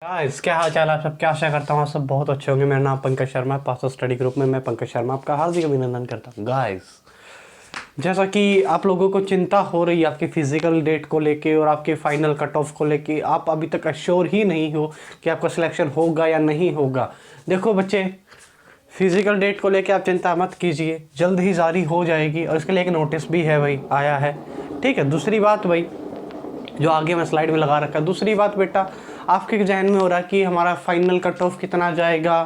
Guys क्या हाल चाल आप सब, क्या आशा करता हूँ आप सब बहुत अच्छे होंगे। मेरा नाम पंकज शर्मा है, पास स्टडी ग्रुप में मैं पंकज शर्मा आपका हार्दिक अभिनंदन करता हूँ। गाइस जैसा कि आप लोगों को चिंता हो रही है आपकी फिजिकल डेट को लेके और आपके फाइनल कट ऑफ को लेके, आप अभी तक अश्योर ही नहीं हो कि आपका सिलेक्शन होगा या नहीं होगा। देखो बच्चे, फिजिकल डेट को लेके आप चिंता मत कीजिए, जल्द ही जारी हो जाएगी और इसके लिए एक नोटिस भी है भाई, आया है। ठीक है, दूसरी बात भाई जो आगे मैं स्लाइड में लगा रखा है, दूसरी बात बेटा आपके जहन में हो रहा है कि हमारा फाइनल कट ऑफ कितना जाएगा।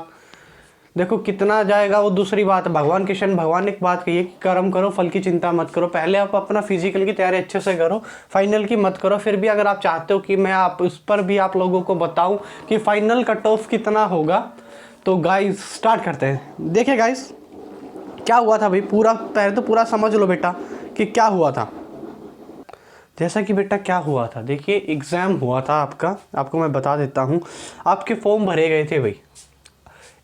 देखो कितना जाएगा वो दूसरी बात है। भगवान कृष्ण भगवान ने एक बात कही है कि कर्म करो फल की चिंता मत करो। पहले आप अपना फिजिकल की तैयारी अच्छे से करो, फाइनल की मत करो। फिर भी अगर आप चाहते हो कि मैं आप उस पर भी आप लोगों को बताऊं कि फाइनल कट ऑफ कितना होगा, तो गाइस स्टार्ट करते हैं। देखिए गाइस क्या हुआ था भाई, पूरा पहले तो पूरा समझ लो बेटा कि क्या हुआ था। जैसा कि बेटा क्या हुआ था, देखिए एग्ज़ाम हुआ था आपका, आपको मैं बता देता हूँ। आपके फॉर्म भरे गए थे भाई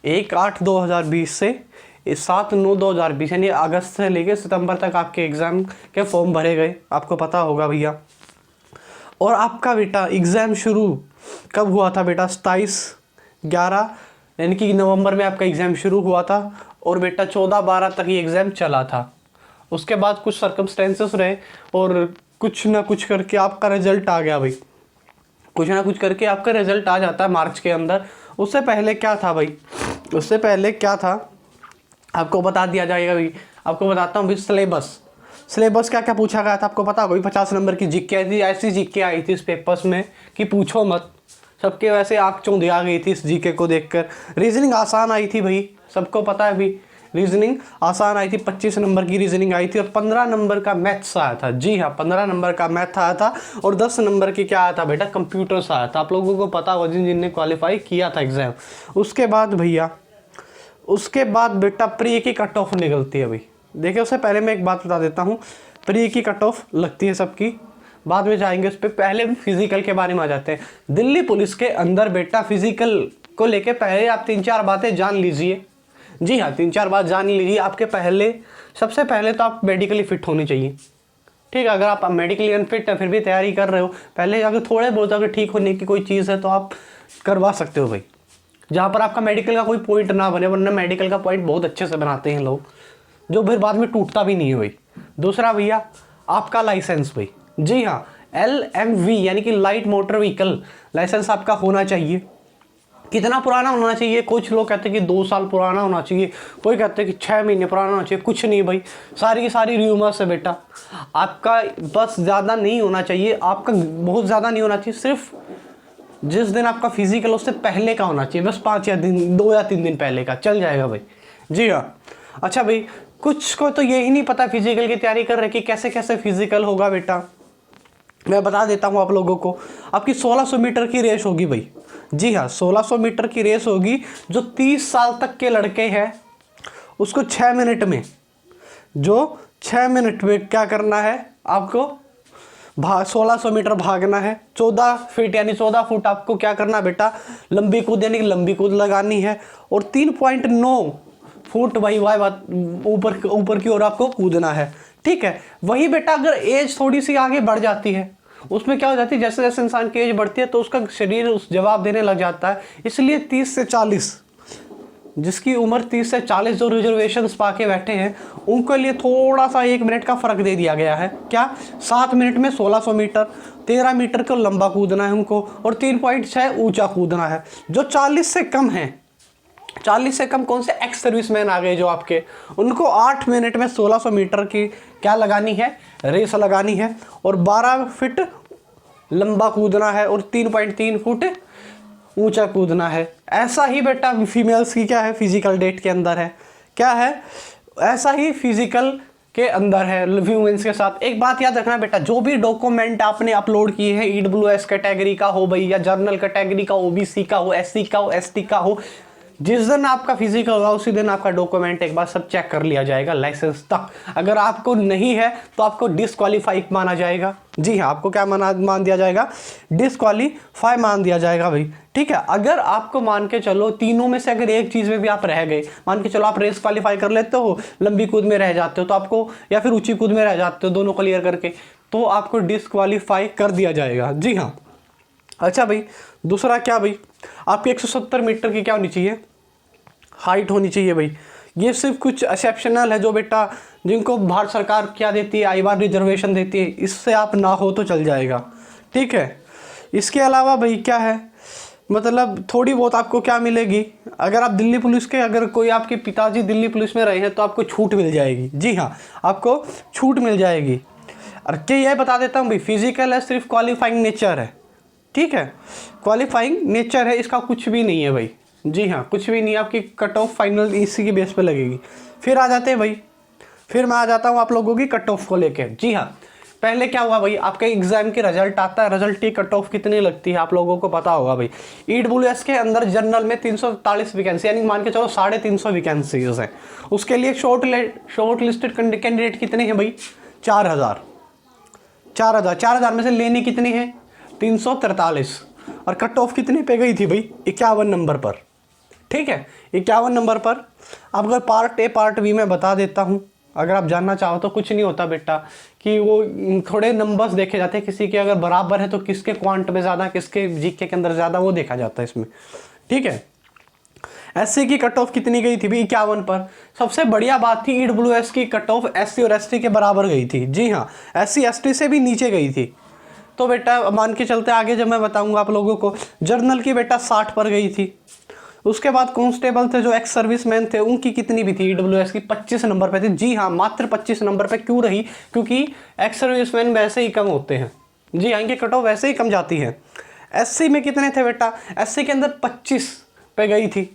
1/8/2020 से 7/9/2020, यानी अगस्त से लेकर सितंबर तक आपके एग्ज़ाम के फॉर्म भरे गए, आपको पता होगा भैया। और आपका बेटा एग्ज़ाम शुरू कब हुआ था बेटा, 27/11 यानी कि नवंबर में आपका एग्ज़ाम शुरू हुआ था और बेटा 14/12 तक ये एग्ज़ाम चला था। उसके बाद कुछ सर्कमस्टेंसेस रहे और कुछ ना कुछ करके आपका रिजल्ट आ गया भाई। कुछ ना कुछ करके आपका रिजल्ट आ जाता है मार्च के अंदर। उससे पहले क्या था भाई, उससे पहले क्या था आपको बता दिया जाएगा भाई। आपको बताता हूँ भाई, सिलेबस क्या क्या पूछा गया था आपको पता होगा। 50 नंबर की जीके आई थी, ऐसी जीके आई थी इस पेपर्स में कि पूछो मत। सबके वैसे आँख चौंधी आ गई थी इस जीके को देखकर। रीजनिंग आसान आई थी भाई, सबको पता है भाई, रीजनिंग आसान आई थी। 25 नंबर की रीजनिंग आई थी और 15 नंबर का मैथ्स आया था। जी हाँ, 15 नंबर का मैथ आया था और 10 नंबर की क्या आया था बेटा, कंप्यूटर्स आया था। आप लोगों को पता होगा जिनने क्वालिफाई किया था एग्जाम। उसके बाद भैया, उसके बाद बेटा प्री की कट ऑफ निकलती है भाई। देखिए उससे पहले मैं एक बात बता देता हूँ, प्री की कट ऑफ लगती है सबकी, बाद में जाएंगे उस पर। पहले फिजिकल के बारे में आ जाते हैं। दिल्ली पुलिस के अंदर बेटा फिजिकल को लेके पहले आप 3-4 बातें जान लीजिए। जी हाँ, 3-4 बात जान लीजिए। आपके पहले, सबसे पहले तो आप मेडिकली फिट होनी चाहिए। ठीक है, अगर आप मेडिकली अनफिट है फिर भी तैयारी कर रहे हो, पहले अगर थोड़े बहुत अगर ठीक होने की कोई चीज़ है तो आप करवा सकते हो भाई, जहाँ पर आपका मेडिकल का कोई पॉइंट ना बने, वरना मेडिकल का पॉइंट बहुत अच्छे से बनाते हैं लोग, जो फिर बाद में टूटता भी नहीं है भाई। दूसरा भैया आपका लाइसेंस भाई। जी हाँ, LMV यानी कि लाइट मोटर व्हीकल लाइसेंस आपका होना चाहिए। कितना पुराना होना चाहिए, कुछ लोग कहते हैं कि 2 साल पुराना होना चाहिए, कोई कहते हैं कि 6 महीने पुराना होना चाहिए। कुछ नहीं भाई, सारी की सारी र्यूमर्स है बेटा। आपका बस ज़्यादा नहीं होना चाहिए, आपका बहुत ज़्यादा नहीं होना चाहिए, सिर्फ जिस दिन आपका फिजिकल उससे पहले का होना चाहिए, बस 2 या 3 दिन पहले का चल जाएगा भाई। जी हाँ। अच्छा भाई, कुछ को तो यही नहीं पता फिजिकल की तैयारी कर रहे कि कैसे कैसे फिजिकल होगा बेटा। मैं बता देता हूँ आप लोगों को, आपकी 1600 मीटर की रेस होगी भाई। जी हाँ, 1600 मीटर की रेस होगी। जो 30 साल तक के लड़के हैं उसको 6 मिनट में, जो 6 मिनट में क्या करना है आपको, 1600 मीटर भागना है। 14 फीट यानी 14 फुट आपको क्या करना बेटा, लंबी कूद यानी कि लंबी कूद लगानी है। और 3.9 फुट भाई वाई बात ऊपर की ओर आपको कूदना है। ठीक है, वही बेटा अगर एज थोड़ी सी आगे बढ़ जाती है, उसमें क्या हो जाती है, जैसे जैसे इंसान की एज बढ़ती है तो उसका शरीर उस जवाब देने लग जाता है। इसलिए 30 से 40, जिसकी उम्र 30 से 40 जो रिजर्वेशंस पाके बैठे हैं, उनके लिए थोड़ा सा 1 मिनट का फ़र्क दे दिया गया है। क्या, 7 मिनट में 1600 मीटर, 13 मीटर को लंबा कूदना है उनको और 3.6 ऊंचा कूदना है। जो 40 से कम है, 40 से कम कौन से एक्स सर्विसमैन आ गए जो आपके, उनको 8 मिनट में 1600 मीटर की क्या लगानी है, रेस लगानी है और 12 फीट लंबा कूदना है और 3.3 फुट ऊंचा कूदना है। ऐसा ही बेटा फीमेल्स की क्या है, फिजिकल डेट के अंदर है, क्या है, ऐसा ही फिजिकल के अंदर है वुमेन्स के साथ। एक बात याद रखना बेटा, जो भी डॉक्यूमेंट आपने अपलोड किए हैं, EWS कैटेगरी का हो भाई या जर्नल कैटेगरी का, OBC का हो, SC का हो, ST का हो, जिस दिन आपका फिजिकल होगा उसी दिन आपका डॉक्यूमेंट एक बार सब चेक कर लिया जाएगा लाइसेंस तक। अगर आपको नहीं है तो आपको डिस्क्वालीफाई माना जाएगा। जी हाँ, आपको क्या मान दिया जाएगा, डिस्क्वालीफाई मान दिया जाएगा भाई। ठीक है, अगर आपको मान के चलो तीनों में से अगर एक चीज़ में भी आप रह गए, मान के चलो आप रेस क्वालीफाई कर लेते हो, लंबी कूद में रह जाते हो तो आपको, या फिर ऊंची कूद में रह जाते हो, दोनों क्लियर करके, तो आपको डिस्क्वालीफाई कर दिया जाएगा। जी हाँ। अच्छा भाई, दूसरा क्या भाई, आपकी 170 मीटर की क्या होनी चाहिए, हाइट होनी चाहिए भाई। ये सिर्फ कुछ एक्सेप्शनल है जो बेटा जिनको भारत सरकार क्या देती है, आई बार रिजर्वेशन देती है, इससे आप ना हो तो चल जाएगा, ठीक है। इसके अलावा भाई क्या है, मतलब थोड़ी बहुत आपको क्या मिलेगी, अगर आप दिल्ली पुलिस के, अगर कोई आपके पिताजी दिल्ली पुलिस में रहे हैं तो आपको छूट मिल जाएगी। जी हाँ, आपको छूट मिल जाएगी। और क्या यह बता देता हूँ भाई, फिजिकल है, सिर्फ क्वालिफाइंग नेचर है, ठीक है, क्वालिफाइंग नेचर है, इसका कुछ भी नहीं है भाई। जी हाँ, कुछ भी नहीं है, आपकी कट ऑफ फाइनल इसी की बेस पे लगेगी। फिर आ जाते हैं भाई, फिर मैं आ जाता हूँ आप लोगों की कट ऑफ को लेकर। जी हाँ, पहले क्या हुआ भाई, आपके एग्जाम की रिजल्ट आता है, रिजल्ट की कट ऑफ कितनी लगती है आप लोगों को पता होगा भाई। ईडब्ल्यूएस के अंदर जनरल में 343 वैकेंसी, यानी मान के चलो 350 वैकेंसीज हैं। उसके लिए शॉर्ट लिस्टेड कैंडिडेट कितने हैं भाई, 4000 में से लेने कितने हैं, 343। और कट ऑफ कितने पे गई थी भाई, 51 नंबर पर, ठीक है, 51 नंबर पर। अब अगर पार्ट ए पार्ट बी में बता देता हूँ, अगर आप जानना चाहो तो कुछ नहीं होता बेटा, कि वो थोड़े नंबर्स देखे जाते हैं, किसी के अगर बराबर है तो किसके क्वांट में ज़्यादा, किसके जीके के अंदर ज़्यादा, वो देखा जाता है इसमें, ठीक है। एससी की कट ऑफ कितनी गई थी भाई, 51 पर। सबसे बढ़िया बात थी, ईडब्ल्यूएस की कट ऑफ एससी और एसटी के बराबर गई थी। जी हाँ, एससी एसटी से भी नीचे गई थी। तो बेटा मान के चलते आगे जब मैं बताऊंगा आप लोगों को, जर्नल की बेटा 60 पर गई थी। उसके बाद कांस्टेबल थे जो एक्स सर्विसमैन थे, उनकी कितनी भी थी, ईडब्ल्यूएस की 25 नंबर पे थी। जी हाँ, मात्र 25 नंबर पे क्यों रही, क्योंकि एक्स सर्विसमैन वैसे ही कम होते हैं। जी हाँ, इनके कट ऑफ वैसे ही कम जाती है। एससी में कितने थे बेटा, एससी के अंदर 25 पे गई थी,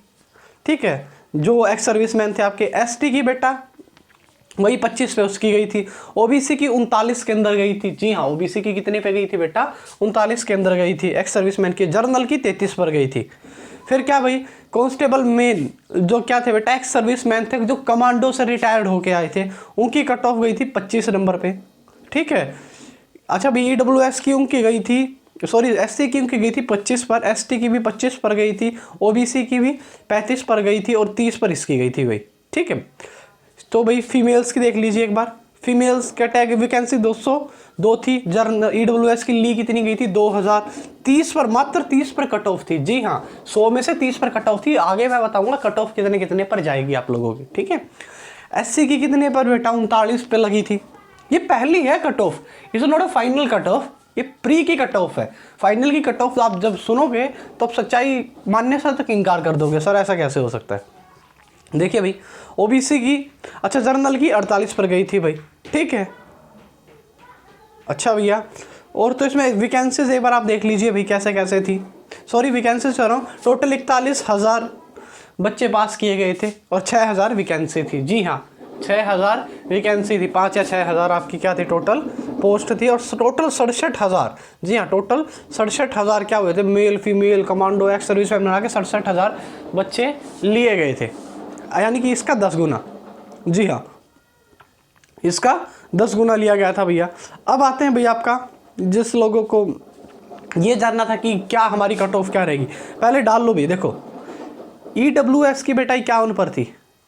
ठीक है, जो एक्स सर्विसमैन थे आपके। एसटी की बेटा वही 25 पे उसकी गई थी। ओबीसी की 39 के अंदर गई थी। जी हाँ, ओबीसी की कितने पे गई थी बेटा, 39 के अंदर गई थी एक्स सर्विसमैन की। जर्नल की 33 पर गई थी। फिर क्या भाई, कांस्टेबल मेन जो क्या थे बेटा, एक्स सर्विसमैन थे जो कमांडो से रिटायर्ड होके आए थे, उनकी कट ऑफ गई थी 25 नंबर पे, ठीक है। अच्छा भाई, ईडब्ल्यूएस की उनकी गई थी, सॉरी एससी की उनकी गई थी 25 पर, एसटी की भी 25 पर गई थी, ओबीसी की भी 35 पर गई थी और 30 पर इसकी गई थी भाई, ठीक है। तो भाई फीमेल्स की देख लीजिए एक बार, फीमेल्स कैटेगरी वैकेंसी 202 थी। ईडब्ल्यूएस की ली कितनी गई थी, 2000, 30 पर, मात्र 30 पर कट ऑफ थी। जी हाँ, 100 में से 30 पर कट ऑफ थी। आगे मैं बताऊंगा कट ऑफ कितने कितने पर जाएगी आप लोगों की, ठीक है। एससी की कितने पर बेटा, 39 पे लगी थी। ये पहली है cut off, is not a final cut off, ये प्री की कट ऑफ है। फाइनल की कट ऑफ आप जब सुनोगे तो आप सच्चाई मानने से तक इनकार कर दोगे, सर ऐसा कैसे हो सकता है। देखिए भाई, ओबीसी की, अच्छा जर्नल की 48 पर गई थी भाई, ठीक है। अच्छा भैया, और तो इसमें वैकेंसीज एक बार आप देख लीजिए भाई कैसे कैसे थी, सॉरी वैकेंसीज कह रहा हूँ, टोटल 41,000 बच्चे पास किए गए थे और 6,000 वैकेंसी थी। जी हाँ, 6,000 वैकेंसी थी, 5 या 6,000 आपकी क्या थी टोटल पोस्ट थी, और टोटल 67,000, जी हाँ टोटल 67,000 क्या हुए थे, male female commando ex service में मिला के 67,000 बच्चे लिए गए थे, यानी कि इसका 10 गुना। जी हाँ, इसका 10 गुना लिया गया था भैया। अब आते हैं भैया आपका, जिस लोगों को ये जानना था कि क्या हमारी कट ऑफ क्या रहेगी, पहले डाल लो भी। देखो ईडब्ल्यूएस की बेटा 51 पर थी,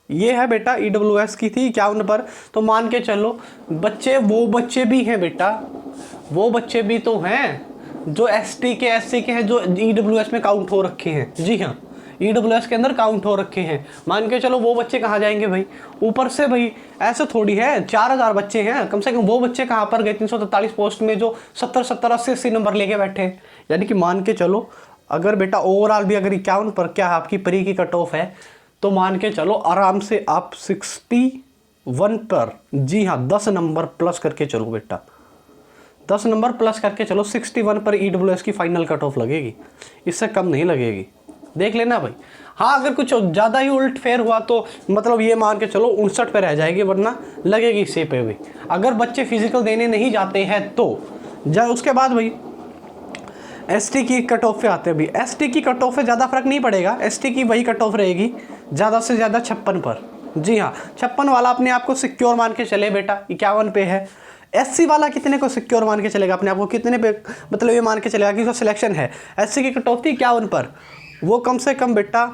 ये है बेटा ईडब्ल्यूएस की थी 51 पर। तो मान के चलो बच्चे, वो बच्चे भी हैं बेटा, वो बच्चे भी तो हैं जो एसटी के एससी के हैं, जो ईडब्ल्यूएस में काउंट हो रखे हैं। जी हाँ, ईडब्ल्यूएस के अंदर काउंट हो रखे हैं। मान के चलो वो बच्चे कहाँ जाएंगे भाई, ऊपर से भाई ऐसे थोड़ी है, 4,000 बच्चे हैं कम से कम, वो बच्चे कहाँ पर गए 343 पोस्ट में जो 70 80 नंबर लेके बैठे हैं। यानी कि मान के चलो अगर बेटा ओवरऑल भी अगर 51 पर क्या है आपकी प्री की कट ऑफ है, तो मान के चलो आराम से आप 61 पर, जी हाँ 10 नंबर प्लस करके चलो बेटा, 10 नंबर प्लस करके चलो, 61 पर ईडब्ल्यूएस की फाइनल कट ऑफ लगेगी, इससे कम नहीं लगेगी, देख लेना भाई। हाँ, अगर कुछ ज़्यादा ही उल्ट फेर हुआ तो मतलब ये मान के चलो 59 पे रह जाएगी, वरना लगेगी इसी पे भी, अगर बच्चे फिजिकल देने नहीं जाते हैं तो। उसके बाद भाई एसटी की कट ऑफ पे आते हैं भाई। एसटी की कट ऑफ पे ज़्यादा फर्क नहीं पड़ेगा, एसटी की वही कट ऑफ रहेगी ज़्यादा से ज़्यादा 56 पर। जी हाँ, 56 वाला अपने आप को सिक्योर मान के चले बेटा, 51 पे है। एससी वाला कितने को सिक्योर मान के चलेगा अपने आप को, कितने पे मतलब ये मान के चलेगा कि उसका सिलेक्शन है। एससी की कट ऑफ थी 51 पर, वो कम से कम बेटा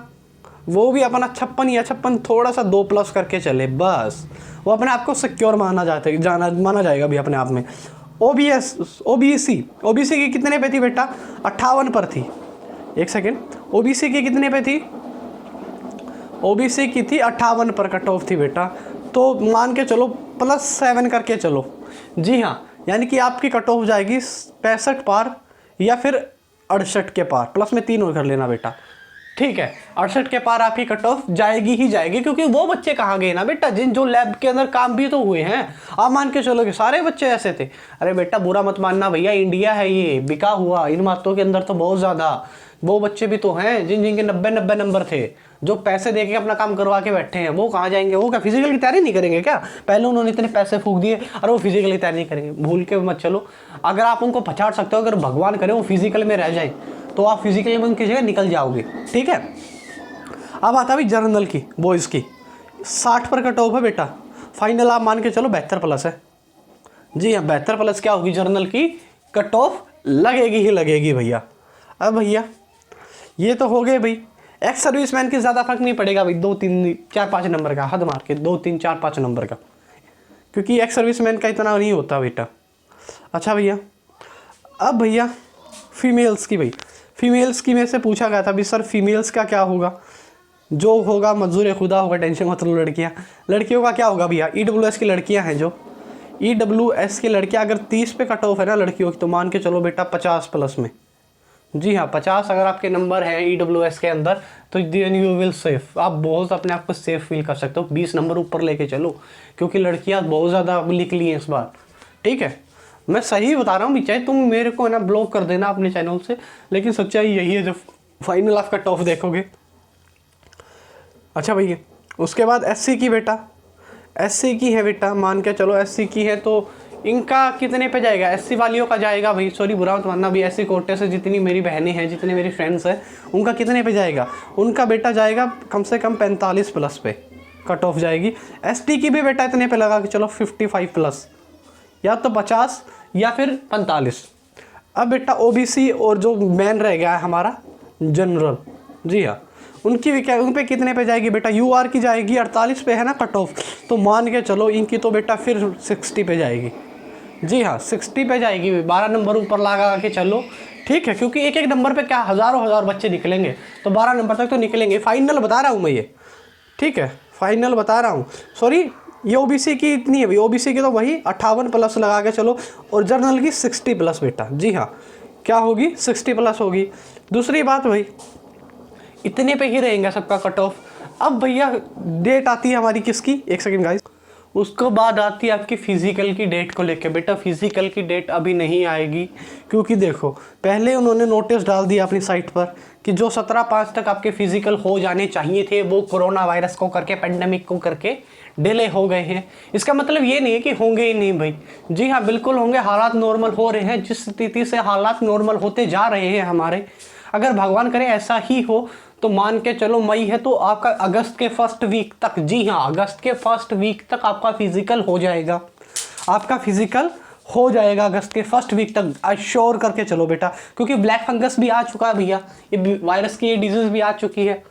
वो भी अपना 56 या 56 थोड़ा सा 2 प्लस करके चले, बस वो अपने आप को सिक्योर माना जाएगा भी अपने आप में। ओबीसी की कितने पे थी बेटा, 58 पर थी, एक सेकेंड, ओबीसी की कितने पे थी? ओबीसी की थी 58 पर कट ऑफ थी बेटा, तो मान के चलो +7 करके चलो। जी हाँ, यानी कि आपकी कट ऑफ जाएगी 65 पार या फिर 68 के पार, प्लस में 3 और कर लेना बेटा, ठीक है। 68 के पार आपकी कट ऑफ जाएगी ही जाएगी, क्योंकि वो बच्चे कहाँ गए ना बेटा जिन जो लैब के अंदर काम भी तो हुए हैं। आप मान के चलो कि सारे बच्चे ऐसे थे। अरे बेटा बुरा मत मानना भैया, इंडिया है ये, बिका हुआ, इन बातों के अंदर तो बहुत ज़्यादा वो बच्चे भी तो हैं जिन जिनके 90 नंबर थे, जो पैसे दे के अपना काम करवा के बैठे हैं। वो कहाँ जाएंगे? वो क्या फिजिकल की तैयारी नहीं करेंगे क्या? पहले उन्होंने इतने पैसे फूंक दिए और वो फिजिकल की तैयारी नहीं करेंगे। भूल के मत चलो, अगर आप उनको पछाड़ सकते हो, अगर भगवान करे वो फिजिकल में रह जाए तो आप फिजिकल में उनकी जगह निकल जाओगे, ठीक है। अब आता है जर्नल की, बॉयज़ की 60 पर कट ऑफ है बेटा, फाइनल आप मान के चलो 72 प्लस है। जी हाँ, 72 प्लस क्या होगी जर्नल की कट ऑफ, लगेगी ही लगेगी भैया। अब भैया ये तो हो गए भाई, एक्स सर्विसमैन की ज़्यादा फर्क नहीं पड़ेगा भाई, 2 3 4 5 नंबर का, हद मार के 2 3 4 5 नंबर का, क्योंकि एक्स सर्विसमैन का इतना नहीं होता बेटा। अच्छा भैया, अब भैया फीमेल्स की, भाई फीमेल्स की में से पूछा गया था भी सर फीमेल्स का क्या होगा? जो होगा मंजूर खुदा होगा, टेंशन मत लो। लड़कियों का क्या होगा भैया? EWS की लड़कियां हैं, जो EWS की लड़कियां अगर 30 पे कट ऑफ है ना लड़कियों की, तो मान के चलो बेटा 50 प्लस में। जी हाँ, 50 अगर आपके नंबर हैं EWS के अंदर, तो देन यू विल सेफ, आप बहुत अपने आप को सेफ फील कर सकते हो। 20 नंबर ऊपर लेके चलो, क्योंकि लड़कियां बहुत ज़्यादा निकली हैं इस बार, ठीक है। मैं सही बता रहा हूँ, चाहे तुम मेरे को है ना ब्लॉक कर देना अपने चैनल से, लेकिन सच्चाई यही है जब फाइनल आप कट ऑफ देखोगे। अच्छा भैया, उसके बाद SC की बेटा, SC की है बेटा, मान के चलो SC की है, तो इनका कितने पे जाएगा? SC वालियों का जाएगा भाई, सॉरी बुरा मत मानना भी, SC कोटे से जितनी मेरी बहनें हैं, जितने मेरी फ्रेंड्स हैं, उनका कितने पे जाएगा? उनका बेटा जाएगा कम से कम 45 प्लस पे कट ऑफ जाएगी। ST की भी बेटा इतने पे लगा कि चलो 55 प्लस, या तो 50 या फिर 45। अब बेटा OBC और जो मेन रह गया है हमारा जनरल, जी हाँ, उनकी भी क्या, उन पे कितने पे जाएगी बेटा? UR की जाएगी 48 पे है ना कट ऑफ, तो मान के चलो इनकी तो बेटा फिर 60 पे जाएगी। जी हाँ, 60 पे जाएगी, 12 नंबर ऊपर लगा के चलो, ठीक है, क्योंकि एक एक नंबर पे क्या हज़ारों बच्चे निकलेंगे, तो 12 नंबर तक तो निकलेंगे। फाइनल बता रहा हूँ मैं ये, ठीक है, फाइनल बता रहा हूँ। सॉरी, ये OBC की इतनी है भाई, OBC की तो वही 58 प्लस लगा के चलो, और जर्नल की 60 प्लस बेटा। जी हाँ, क्या होगी? 60 प्लस होगी। दूसरी बात भाई, इतने पे ही रहेंगे सबका कट ऑफ। अब भैया डेट आती है हमारी किसकी, एक सेकंड गाइस, उसको बाद आती है आपकी फिजिकल की डेट को लेके। बेटा फिजिकल की डेट अभी नहीं आएगी, क्योंकि देखो पहले उन्होंने नोटिस डाल दिया अपनी साइट पर कि जो 17/5 तक आपके फिजिकल हो जाने चाहिए थे, वो कोरोना वायरस को करके, पेंडेमिक को करके डिले हो गए हैं। इसका मतलब ये नहीं है कि होंगे ही नहीं भाई, जी हाँ बिल्कुल होंगे, हालात नॉर्मल हो रहे हैं। जिस स्थिति से हालात नॉर्मल होते जा रहे हैं हमारे, अगर भगवान करे ऐसा ही हो, तो मान के चलो मई है तो आपका अगस्त के फर्स्ट वीक तक, जी हाँ अगस्त के फर्स्ट वीक तक आपका फिजिकल हो जाएगा, आपका फिजिकल हो जाएगा अगस्त के फर्स्ट वीक तक, अश्योर करके चलो बेटा। क्योंकि ब्लैक फंगस भी आ चुका है भैया, ये वायरस की ये डिजीज़ भी आ चुकी है,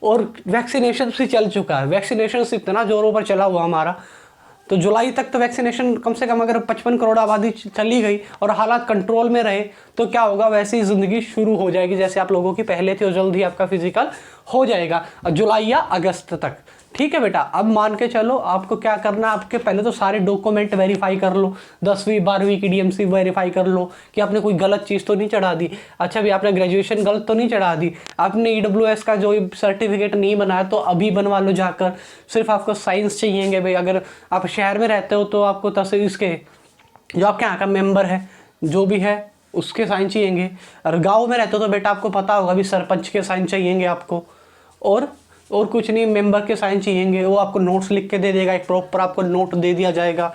और वैक्सीनेशन भी चल चुका है। वैक्सीनेशन इतना जोरों पर चला हुआ हमारा, तो जुलाई तक तो वैक्सीनेशन कम से कम अगर 55 करोड़ आबादी चली गई और हालात कंट्रोल में रहे, तो क्या होगा, वैसे ही ज़िंदगी शुरू हो जाएगी जैसे आप लोगों की पहले थी, और जल्द ही आपका फिजिकल हो जाएगा जुलाई या अगस्त तक, ठीक है बेटा। अब मान के चलो आपको क्या करना, आपके पहले तो सारे डॉक्यूमेंट वेरीफाई कर लो, 10वीं 12वीं की DMC वेरीफाई कर लो कि आपने कोई गलत चीज़ तो नहीं चढ़ा दी। अच्छा भी आपने ग्रेजुएशन गलत तो नहीं चढ़ा दी, आपने EWS का जो सर्टिफिकेट नहीं बनाया तो अभी बनवा लो जाकर। सिर्फ आपको साइंस चाहिएंगे भाई, अगर आप शहर में रहते हो तो आपको तहसील के जो आपके यहाँ का मेंबर है जो भी है उसके साइन चाहिएंगे, और गाँव में रहते हो तो बेटा आपको पता होगा भी सरपंच के साइन चाहिएंगे आपको, और कुछ नहीं, मेंबर के साइन चाहिएंगे। वो आपको नोट्स लिख के दे देगा, एक प्रॉपर आपको नोट दे दिया जाएगा,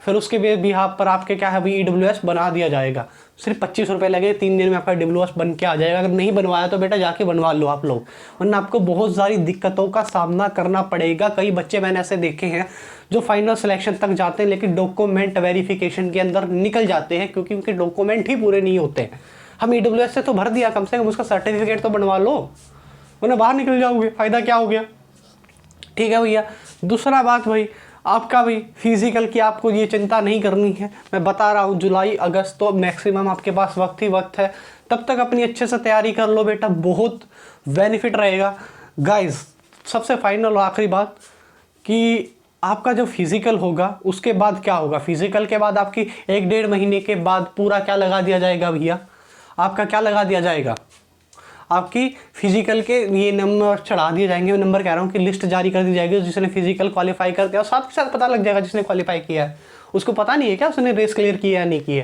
फिर उसके बिहाफ पर आपके क्या है भाई EWS बना दिया जाएगा। सिर्फ 25 रुपये लगे, 3 दिन में आपका EWS बन के आ जाएगा। अगर नहीं बनवाया तो बेटा जाके बनवा लो आप लोग, वरना आपको बहुत सारी दिक्कतों का सामना करना पड़ेगा। कई बच्चे मैंने ऐसे देखे हैं जो फाइनल सिलेक्शन तक जाते हैं लेकिन डॉक्यूमेंट वेरिफिकेशन के अंदर निकल जाते हैं, क्योंकि उनके डॉक्यूमेंट ही पूरे नहीं होते हैं। हम EWS से तो भर दिया, कम से कम उसका सर्टिफिकेट तो बनवा लो, वरना बाहर निकल जाओगे, फ़ायदा क्या हो गया, ठीक है भैया। दूसरा बात भाई, आपका भाई फिजिकल की आपको ये चिंता नहीं करनी है, मैं बता रहा हूँ जुलाई अगस्त तो मैक्सिमम आपके पास वक्त ही वक्त है, तब तक अपनी अच्छे से तैयारी कर लो बेटा, बहुत बेनिफिट रहेगा गाइस। सबसे फाइनल और आखिरी बात कि आपका जो फिजिकल होगा उसके बाद क्या होगा, फिजिकल के बाद आपकी 1-1.5 महीने के बाद पूरा क्या लगा दिया जाएगा भैया, आपका क्या लगा दिया जाएगा, आपकी फिजिकल के ये नंबर चढ़ा दिए जाएंगे। नंबर कह रहा हूँ कि लिस्ट जारी कर दी जाएगी जिसने फिजिकल क्वालिफाई कर दिया, और साथ के साथ पता लग जाएगा जिसने क्वालिफाई किया है उसको पता नहीं है क्या उसने रेस क्लियर किया या नहीं किया।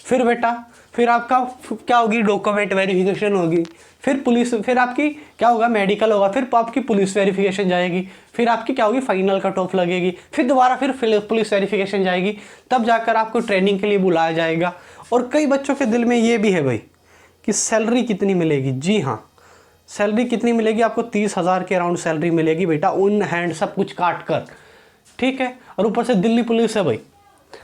फिर बेटा फिर आपका क्या होगी, डॉक्यूमेंट वेरिफिकेशन होगी, फिर पुलिस, फिर आपकी क्या होगा, मेडिकल होगा, फिर आपकी पुलिस वेरिफिकेशन जाएगी, फिर आपकी क्या होगी, फाइनल कट ऑफ लगेगी, फिर दोबारा फिर पुलिस वेरिफिकेशन जाएगी, तब जाकर आपको ट्रेनिंग के लिए बुलाया जाएगा। और कई बच्चों के दिल में ये भी है भाई कि सैलरी कितनी मिलेगी। जी हाँ, सैलरी कितनी मिलेगी आपको, 30,000 के अराउंड सैलरी मिलेगी बेटा, ऑन हैंड सब कुछ काट कर, ठीक है। और ऊपर से दिल्ली पुलिस है भाई,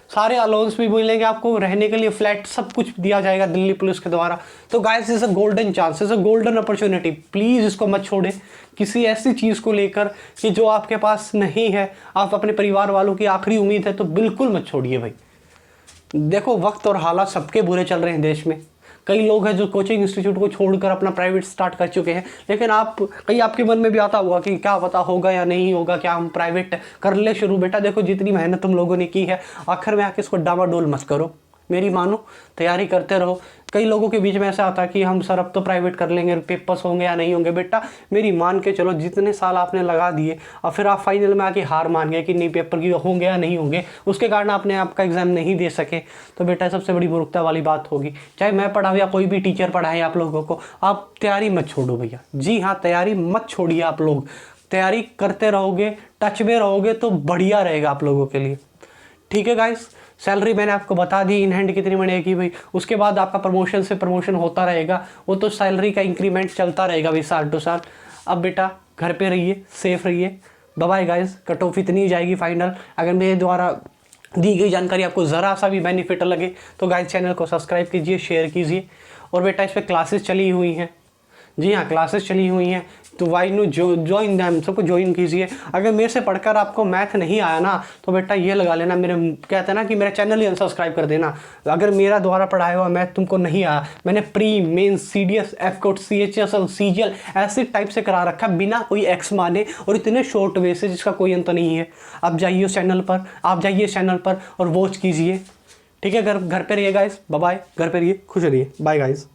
सारे अलाउंस भी मिलेंगे आपको, रहने के लिए फ्लैट सब कुछ दिया जाएगा दिल्ली पुलिस के द्वारा। तो guys is a golden chance, is a golden opportunity, please इसको मत छोड़े किसी ऐसी चीज़ को लेकर कि जो आपके पास नहीं है, आप अपने परिवार वालों की आखिरी उम्मीद है, तो बिल्कुल मत छोड़िए भाई। देखो वक्त और हालात सबके बुरे चल रहे हैं देश में, कई लोग हैं जो कोचिंग इंस्टीट्यूट को छोड़कर अपना प्राइवेट स्टार्ट कर चुके हैं, लेकिन आप कहीं आपके मन में भी आता होगा कि क्या पता होगा या नहीं होगा, क्या हम प्राइवेट कर ले शुरू। बेटा देखो जितनी मेहनत तुम लोगों ने की है, आखिर में आके इसको डामाडोल मत करो, मेरी मानो, तैयारी करते रहो। कई लोगों के बीच में ऐसा आता है कि हम सर अब तो प्राइवेट कर लेंगे, पेपर्स होंगे या नहीं होंगे। बेटा मेरी मान के चलो, जितने साल आपने लगा दिए और फिर आप फाइनल में आके हार मान गए कि नहीं पेपर की होंगे या नहीं होंगे, उसके कारण आपने आपका एग्ज़ाम नहीं दे सके, तो बेटा सबसे बड़ी मूर्खता वाली बात होगी। चाहे मैं पढ़ाऊँ या कोई भी टीचर पढ़ाए आप लोगों को, आप तैयारी मत छोड़ो भैया। जी हाँ, तैयारी मत छोड़िए, आप लोग तैयारी करते रहोगे, टच में रहोगे तो बढ़िया रहेगा आप लोगों के लिए, ठीक है गाइस। सैलरी मैंने आपको बता दी इन हैंड कितनी बनेगी भाई, उसके बाद आपका प्रमोशन से प्रमोशन होता रहेगा, वो तो सैलरी का इंक्रीमेंट चलता रहेगा भाई साल टू साल। अब बेटा घर पे रहिए, सेफ रहिए, bye bye guys. Cut off इतनी जाएगी फाइनल। अगर मेरे द्वारा दी गई जानकारी आपको ज़रा सा भी बेनिफिट लगे तो गाइस चैनल को सब्सक्राइब कीजिए, शेयर कीजिए। और बेटा इस पर क्लासेस चली हुई हैं, जी हाँ क्लासेस चली हुई हैं, तो वाई नो ज्वाइन दैम, सबको ज्वाइन कीजिए। अगर मेरे से पढ़कर आपको मैथ नहीं आया ना तो बेटा ये लगा लेना, मेरे कहते हैं ना कि मेरा चैनल ही अनसब्सक्राइब कर देना। अगर मेरा द्वारा पढ़ाया हुआ मैथ तुमको नहीं आया, मैंने pre mains CDS FCOT CHSL CGL ऐसे टाइप से करा रखा बिना कोई एक्स माने और इतने शॉर्ट वे से जिसका कोई अंत नहीं है। आप जाइए उस चैनल पर, आप जाइए इस चैनल पर और वॉच कीजिए, ठीक है। घर पे रहिए गाइस, बाय बाय, घर पे रहिए, खुश रहिए, बाय गाइस।